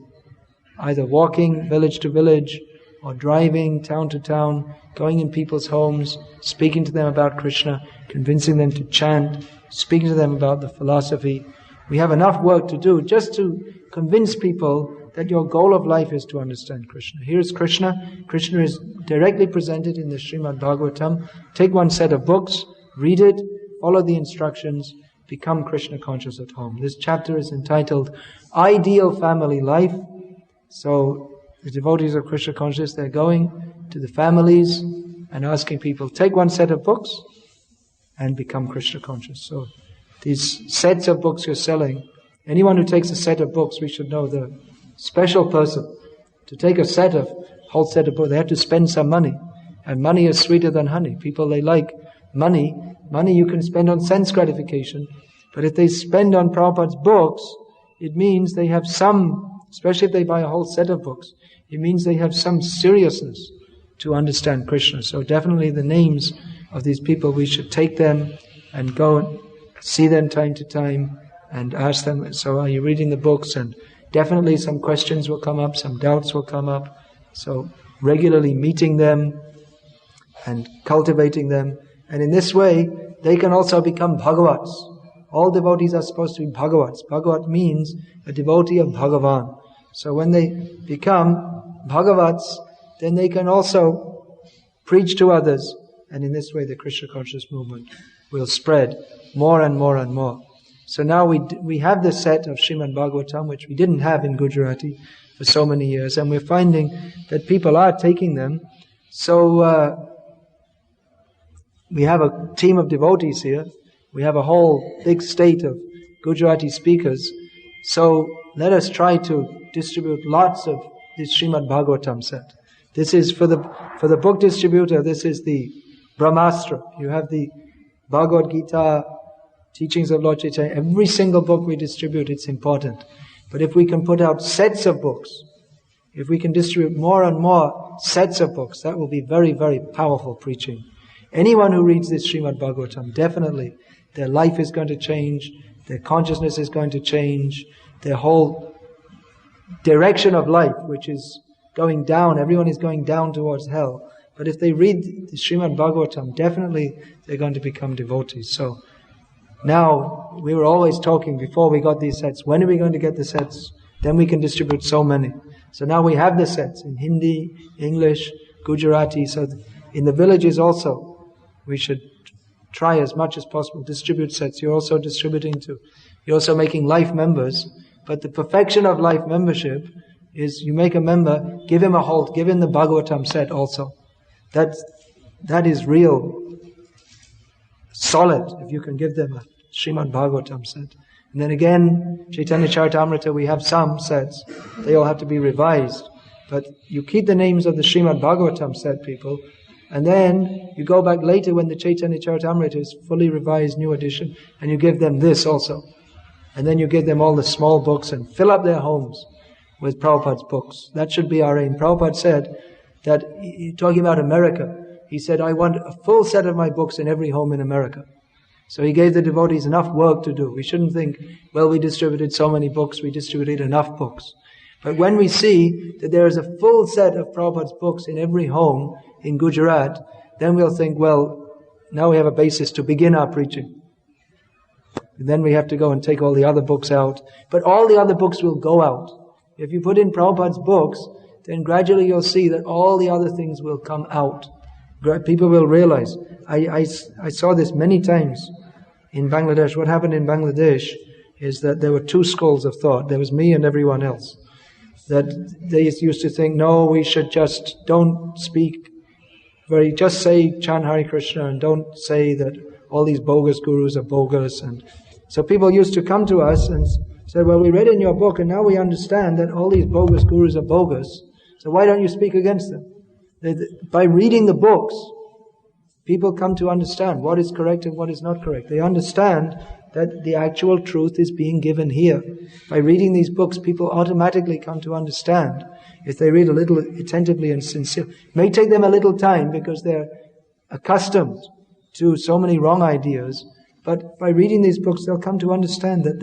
Either walking village to village, or driving town to town, going in people's homes, speaking to them about Krishna, convincing them to chant, speaking to them about the philosophy. We have enough work to do just to convince people that your goal of life is to understand Krishna. Here is Krishna. Krishna is directly presented in the Srimad Bhagavatam. Take one set of books, read it, follow the instructions, become Krishna conscious at home. This chapter is entitled Ideal Family Life. So the devotees of Krishna consciousness, they're going to the families and asking people, take one set of books and become Krishna conscious. So these sets of books you're selling, anyone who takes a set of books, we should know the special person. To take a whole set of books, they have to spend some money. And money is sweeter than honey. People, they like money. Money you can spend on sense gratification. But if they spend on Prabhupada's books, it means they have some, especially if they buy a whole set of books, it means they have some seriousness to understand Krishna. So definitely the names of these people, we should take them and go and see them time to time and ask them, so are you reading the books? And definitely some questions will come up, some doubts will come up. So regularly meeting them and cultivating them. And in this way, they can also become Bhagavats. All devotees are supposed to be Bhagavats. Bhagavat means a devotee of Bhagavan. So when they become Bhagavats, then they can also preach to others. And in this way, the Krishna conscious movement will spread more and more and more. So now we have the set of Srimad Bhagavatam, which we didn't have in Gujarati for so many years. And we're finding that people are taking them. So we have a team of devotees here. We have a whole big state of Gujarati speakers. So let us try to distribute lots of this Srimad Bhagavatam set. This is for the book distributor, this is the Brahmastra. You have the Bhagavad-gita, teachings of Lord Chaitanya. Every single book we distribute, it's important. But if we can put out sets of books, if we can distribute more and more sets of books, that will be very, very powerful preaching. Anyone who reads this Srimad Bhagavatam, definitely their life is going to change, their consciousness is going to change, their whole direction of life, which is going down, everyone is going down towards hell. But if they read the Srimad Bhagavatam, definitely they're going to become devotees. So now, we were always talking before we got these sets, when are we going to get the sets? Then we can distribute so many. So now we have the sets in Hindi, English, Gujarati. So in the villages also, we should try as much as possible, distribute sets. You're also you're also making life members. But the perfection of life membership is you make a member, give him a halt, give him the Bhagavatam set also. That is real solid, if you can give them a Srimad Bhagavatam set. And then again, Chaitanya Charitamrita, we have some sets. They all have to be revised. But you keep the names of the Srimad Bhagavatam set, people, and then you go back later when the Chaitanya Charitamrita is fully revised, new edition, and you give them this also. And then you give them all the small books and fill up their homes with Prabhupada's books. That should be our aim. Prabhupada said that, talking about America, he said, I want a full set of my books in every home in America. So he gave the devotees enough work to do. We shouldn't think, well, we distributed so many books, we distributed enough books. But when we see that there is a full set of Prabhupada's books in every home in Gujarat, then we'll think, well, now we have a basis to begin our preaching. And then we have to go and take all the other books out. But all the other books will go out. If you put in Prabhupada's books, then gradually you'll see that all the other things will come out. People will realize. I saw this many times in Bangladesh. What happened in Bangladesh is that there were two schools of thought. There was me and everyone else. That they used to think, no, we should just don't speak just say chant Hare Krishna and don't say that all these bogus gurus are bogus. And so people used to come to us and said, well, we read in your book and now we understand that all these bogus gurus are bogus. So why don't you speak against them? By reading the books, people come to understand what is correct and what is not correct. They understand that the actual truth is being given here. By reading these books, people automatically come to understand. If they read a little attentively and sincerely, it may take them a little time because they're accustomed to so many wrong ideas. But by reading these books, they'll come to understand that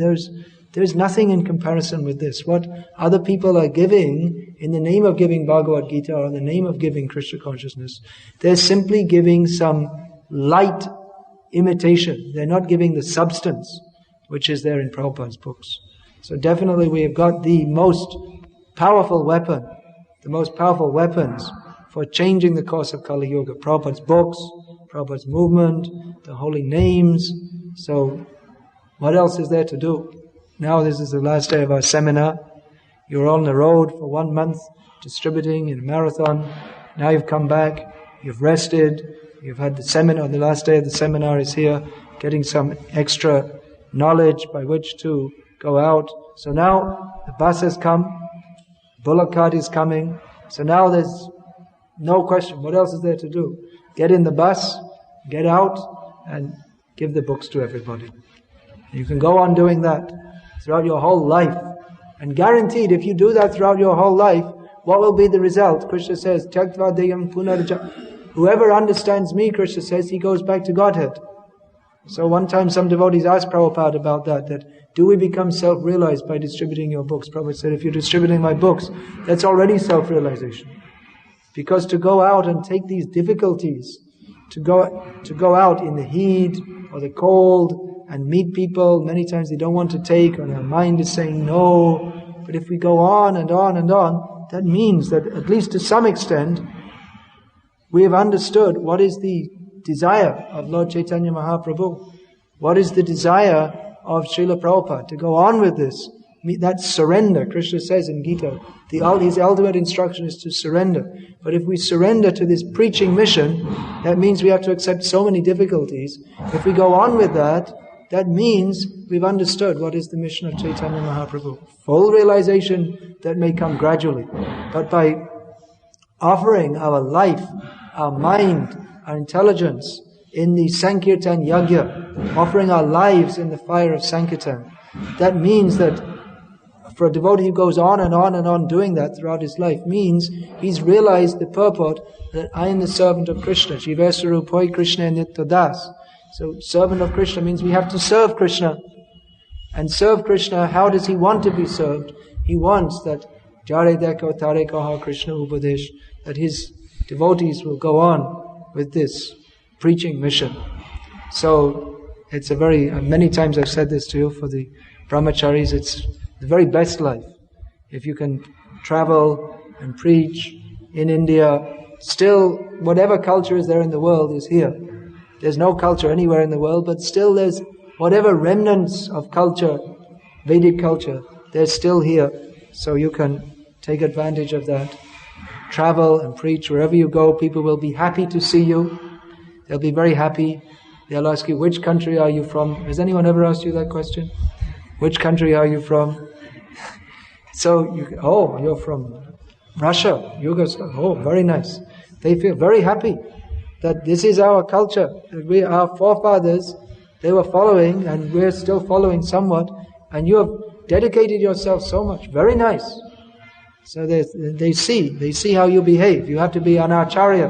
there's nothing in comparison with this. What other people are giving in the name of giving Bhagavad-gita or in the name of giving Krishna consciousness, they're simply giving some light imitation. They're not giving the substance which is there in Prabhupada's books. So definitely we have got the most powerful weapon, the most powerful weapons for changing the course of Kali Yuga. Prabhupada's books, Prabhupada's movement, the holy names. So what else is there to do? Now this is the last day of our seminar. You're on the road for 1 month, distributing in a marathon. Now you've come back, you've rested, you've had the seminar. The last day of the seminar is here, getting some extra knowledge by which to go out. So now the bus has come, bullock cart is coming. So now there's no question. What else is there to do? Get in the bus, get out, and give the books to everybody. You can go on doing that throughout your whole life. And guaranteed, if you do that throughout your whole life, what will be the result? Krishna says, Tyaktva deyam punarja. Whoever understands me, Krishna says, he goes back to Godhead. So one time some devotees asked Prabhupada about that do we become self-realized by distributing your books? Prabhupada said, if you're distributing my books, that's already self-realization. Because to go out and take these difficulties, to go out in the heat or the cold and meet people, many times they don't want to take, or their mind is saying no. But if we go on and on and on, that means that at least to some extent, we have understood what is the desire of Lord Chaitanya Mahaprabhu. What is the desire of Srila Prabhupada? To go on with this. That surrender, Krishna says in Gita, his ultimate instruction is to surrender. But if we surrender to this preaching mission, that means we have to accept so many difficulties. If we go on with that, that means we've understood what is the mission of Chaitanya Mahaprabhu. Full realization that may come gradually. But by offering our life, our mind, our intelligence in the Sankirtan Yagya, offering our lives in the fire of Sankirtan, that means that for a devotee who goes on and on and on doing that throughout his life, means he's realized the purport that I am the servant of Krishna. Jivasarupai Krishna Nityadas. So servant of Krishna means we have to serve Krishna. And serve Krishna, how does he want to be served? He wants that Jare Deko Tare Kaha Krishna Upadesh, that his devotees will go on with this preaching mission. So it's many times I've said this to you, for the brahmacharis, it's the very best life. If you can travel and preach in India. Still, whatever culture is there in the world is here. There's no culture anywhere in the world, but still there's whatever remnants of culture, Vedic culture, they're still here. So you can take advantage of that. Travel and preach wherever you go. People will be happy to see you. They'll be very happy. They'll ask you, which country are you from? Has anyone ever asked you that question? Which country are you from? So, you're from Russia. You go, oh, very nice. They feel very happy that this is our culture. That our forefathers, they were following, and we're still following somewhat. And you have dedicated yourself so much. Very nice. So they see how you behave. You have to be an acharya,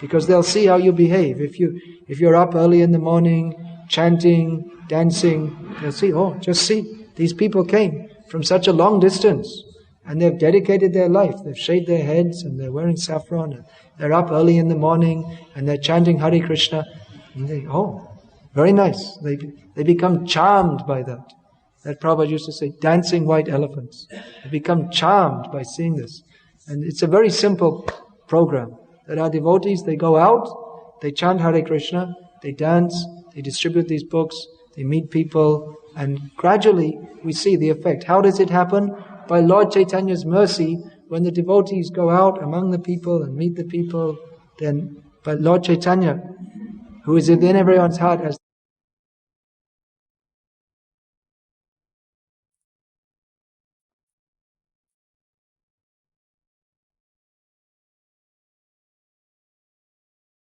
because they'll see how you behave. If you're up early in the morning, chanting, dancing, they'll see, just see, these people came from such a long distance, and they've dedicated their life. They've shaved their heads, and they're wearing saffron, and they're up early in the morning, and they're chanting Hare Krishna. And they, very nice. They become charmed by that. That Prabhupada used to say, dancing white elephants. They become charmed by seeing this. And it's a very simple program. That our devotees, they go out, they chant Hare Krishna, they dance, they distribute these books, they meet people, and gradually we see the effect. How does it happen? By Lord Chaitanya's mercy, when the devotees go out among the people and meet the people, then by Lord Chaitanya, who is within everyone's heart as